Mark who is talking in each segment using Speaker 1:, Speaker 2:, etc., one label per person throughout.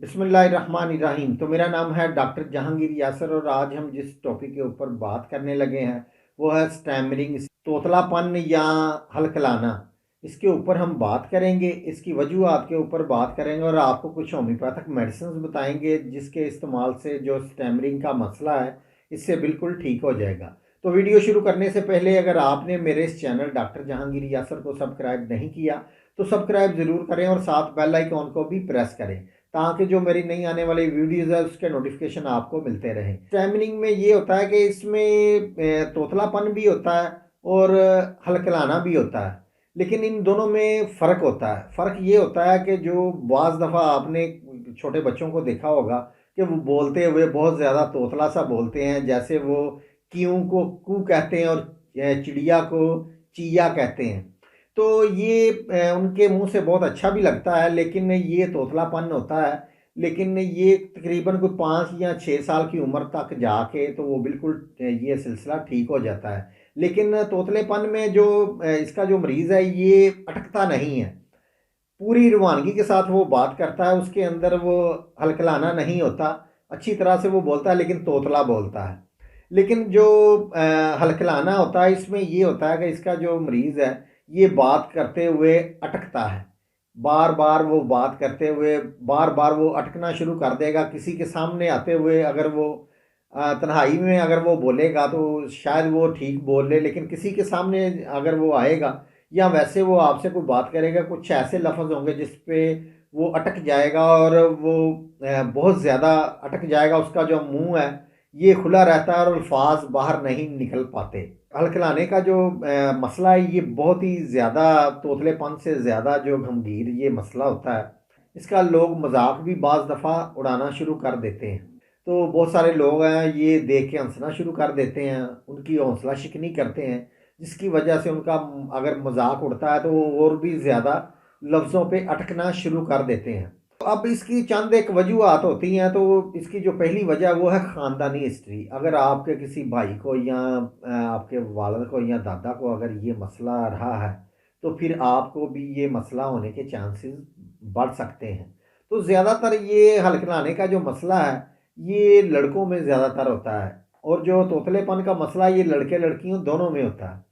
Speaker 1: बिस्मिल्लाहिर्रहमानिर्रहीम। तो मेरा नाम है डॉक्टर जहांगीर यासर और आज हम जिस टॉपिक के ऊपर बात करने लगे हैं वो है स्टैमरिंग, तोतलापन या हलकलाना। इसके ऊपर हम बात करेंगे, इसकी वजूहात के ऊपर बात करेंगे और आपको कुछ होम्योपैथिक मेडिसिन बताएंगे जिसके इस्तेमाल से जो स्टैमरिंग का मसला है इससे बिल्कुल ठीक हो जाएगा। तो वीडियो शुरू करने से पहले अगर आपने मेरे इस चैनल डॉक्टर जहांगीर यासर को सब्सक्राइब नहीं किया तो सब्सक्राइब ज़रूर करें और साथ बेल आइकॉन को भी प्रेस करें ताकि जो मेरी नई आने वाली वीडियोज़ है उसके नोटिफिकेशन आपको मिलते रहें। स्टैमरिंग में ये होता है कि इसमें तोतलापन भी होता है और हलकलाना भी होता है, लेकिन इन दोनों में फ़र्क होता है। फ़र्क ये होता है कि जो बाज़ दफ़ा आपने छोटे बच्चों को देखा होगा कि वो बोलते हुए बहुत ज़्यादा तोतला सा बोलते हैं, जैसे वो क्यों को कू कहते हैं और चिड़िया को चिया कहते हैं। तो ये उनके मुंह से बहुत अच्छा भी लगता है, लेकिन ये तोतलापन होता है। लेकिन ये तकरीबन कोई 5 या 6 साल की उम्र तक जाके तो वो बिल्कुल ये सिलसिला ठीक हो जाता है। लेकिन तोतलेपन में जो इसका जो मरीज़ है ये अटकता नहीं है, पूरी रवानगी के साथ वो बात करता है, उसके अंदर वो हलकलाना नहीं होता, अच्छी तरह से वो बोलता है लेकिन तोतला बोलता है। लेकिन जो हलकलाना होता है इसमें ये होता है कि इसका जो मरीज़ है ये बात करते हुए अटकता है। बार बार वो बात करते हुए बार बार वो अटकना शुरू कर देगा। किसी के सामने आते हुए अगर वो तन्हाई में अगर वो बोलेगा तो शायद वो ठीक बोल ले, लेकिन किसी के सामने अगर वो आएगा या वैसे वो आपसे कोई बात करेगा, कुछ ऐसे लफ्ज़ होंगे जिस पे वो अटक जाएगा और वो बहुत ज़्यादा अटक जाएगा। उसका जो मुंह है ये खुला रहता है और अल्फाज बाहर नहीं निकल पाते। हलकलाने का जो मसला है ये बहुत ही ज़्यादा तोतलेपन से ज़्यादा जो गंभीर ये मसला होता है। इसका लोग मजाक भी बाज़ दफ़ा उड़ाना शुरू कर देते हैं। तो बहुत सारे लोग हैं ये देख के हंसना शुरू कर देते हैं, उनकी हौसला शिकनी करते हैं, जिसकी वजह से उनका अगर मजाक उड़ता है तो वो और भी ज़्यादा लफ्ज़ों पे अटकना शुरू कर देते हैं। तो अब इसकी चंद एक वजूहात होती हैं। तो इसकी जो पहली वजह वो है ख़ानदानी हिस्ट्री। अगर आपके किसी भाई को या आपके वालिद को या दादा को अगर ये मसला रहा है तो फिर आपको भी ये मसला होने के चांसेस बढ़ सकते हैं। तो ज़्यादातर ये हलकलाने का जो मसला है ये लड़कों में ज़्यादातर होता है और जो तोतलेपन का मसला ये लड़के लड़कियों दोनों में होता है।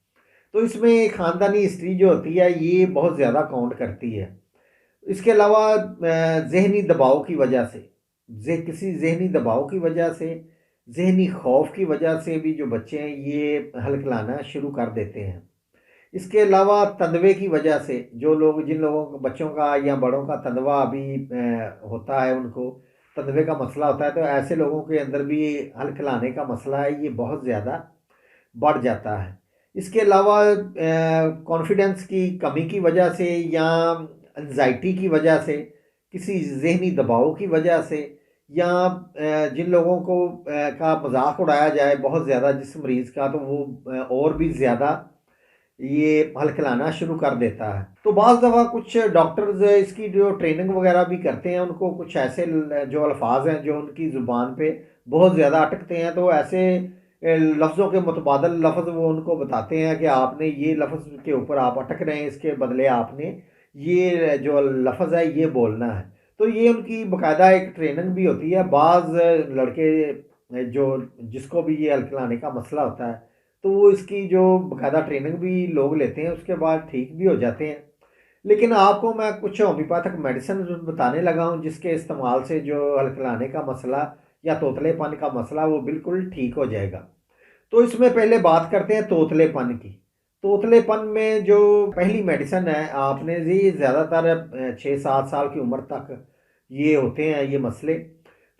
Speaker 1: तो इसमें ख़ानदानी हिस्ट्री जो होती है ये बहुत ज़्यादा काउंट करती है। इसके अलावा ज़हनी दबाव की वजह से, किसी ज़हनी दबाव की वजह से, ज़हनी खौफ की वजह से भी जो बच्चे हैं ये हलकलाना शुरू कर देते हैं। इसके अलावा तंदवे की वजह से, जो लोग जिन लोगों को बच्चों का या बड़ों का तंदवा अभी होता है, उनको तंदवे का मसला होता है, तो ऐसे लोगों के अंदर भी हलकलाने का मसला है ये बहुत ज़्यादा बढ़ जाता है। इसके अलावा कॉन्फिडेंस की कमी की वजह से या एंजाइटी की वजह से, किसी ज़हनी दबाव की वजह से या जिन लोगों को का मजाक उड़ाया जाए बहुत ज़्यादा जिस मरीज़ का, तो वो और भी ज़्यादा ये हलकलाना शुरू कर देता है। तो बाज़ दफ़ा कुछ डॉक्टर्स इसकी जो ट्रेनिंग वगैरह भी करते हैं, उनको कुछ ऐसे जो अल्फाज हैं जो उनकी ज़ुबान पे बहुत ज़्यादा अटकते हैं, तो ऐसे लफ्ज़ों के मुतबादल लफ्ज़ वो उनको बताते हैं कि आपने ये लफ्ज़ के ऊपर आप अटक रहे हैं, इसके बदले आपने ये जो लफ्ज़ है ये बोलना है। तो ये उनकी बाकायदा एक ट्रेनिंग भी होती है। बाज़ लड़के जो जिसको भी ये हलकलाने का मसला होता है तो वो इसकी जो बाकायदा ट्रेनिंग भी लोग लेते हैं, उसके बाद ठीक भी हो जाते हैं। लेकिन आपको मैं कुछ होम्योपैथिक मेडिसिन बताने लगा हूँ जिसके इस्तेमाल से जो हलकलाने का मसला या तोतलेपन का मसला वो बिल्कुल ठीक हो जाएगा। तो इसमें पहले बात करते हैं तोतलेपन की। तोतलेपन में जो पहली मेडिसिन है, आपने जी ज़्यादातर 6-7 साल की उम्र तक ये होते हैं ये मसले।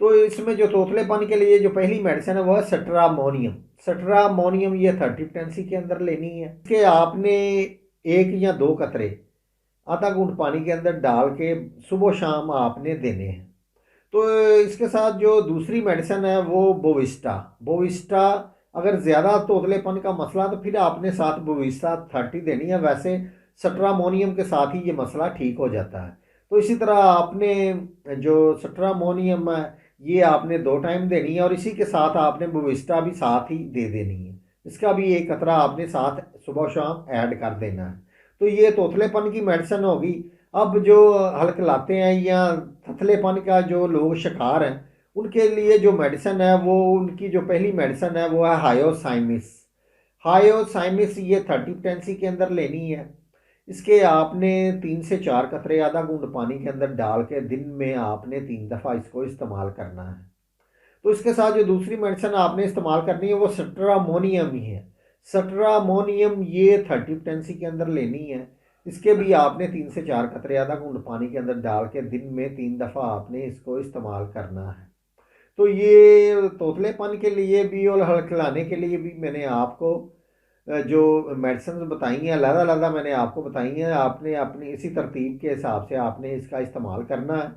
Speaker 1: तो इसमें जो तोतलेपन के लिए जो पहली मेडिसिन है वो है सेट्रामोनियम। सेट्रामोनियम ये 30 टेंसी के अंदर लेनी है। इसके आपने 1 या 2 कतरे आधा घूंट पानी के अंदर डाल के सुबह शाम आपने देने हैं। तो इसके साथ जो दूसरी मेडिसिन है वो बोविस्टा। बोविस्टा अगर ज़्यादा तोतलेपन का मसला तो फिर आपने साथ बोविस्टा 30 देनी है। वैसे सट्रामोनियम के साथ ही ये मसला ठीक हो जाता है। तो इसी तरह आपने जो सट्रामोनियम है ये आपने 2 टाइम देनी है और इसी के साथ आपने बोविस्टा भी साथ ही दे देनी है। इसका भी 1 कतरा आपने साथ सुबह शाम ऐड कर देना है। तो ये तोतलेपन की मेडिसिन होगी। अब जो हलकलाते हैं या पतलेपन का जो लोग शिकार हैं उनके लिए जो मेडिसिन है वो, उनकी जो पहली मेडिसिन है वो है हायोसाइमिस। हायोसाइमिस ये 30 पोटेंसी के अंदर लेनी है। इसके आपने 3 से 4 कतरे आधा घूंट पानी के अंदर डाल के दिन में आपने 3 दफ़ा इसको इस्तेमाल करना है। तो इसके साथ जो दूसरी मेडिसिन आपने इस्तेमाल करनी है वो सट्रामोनियम ही है। सट्रामोनियम ये 30 पोटेंसी के अंदर लेनी है। इसके भी आपने 3 से 4 कतरे आधा घूंट पानी के अंदर डाल के दिन में 3 दफ़ा आपने इसको इस्तेमाल करना है। तो ये तोतलेपन के लिए भी और हलकलाने के लिए भी मैंने आपको जो मेडिसिन बताई हैं अलग अलग मैंने आपको बताई हैं। आपने अपनी इसी तरतीब के हिसाब से आपने इसका इस्तेमाल करना है।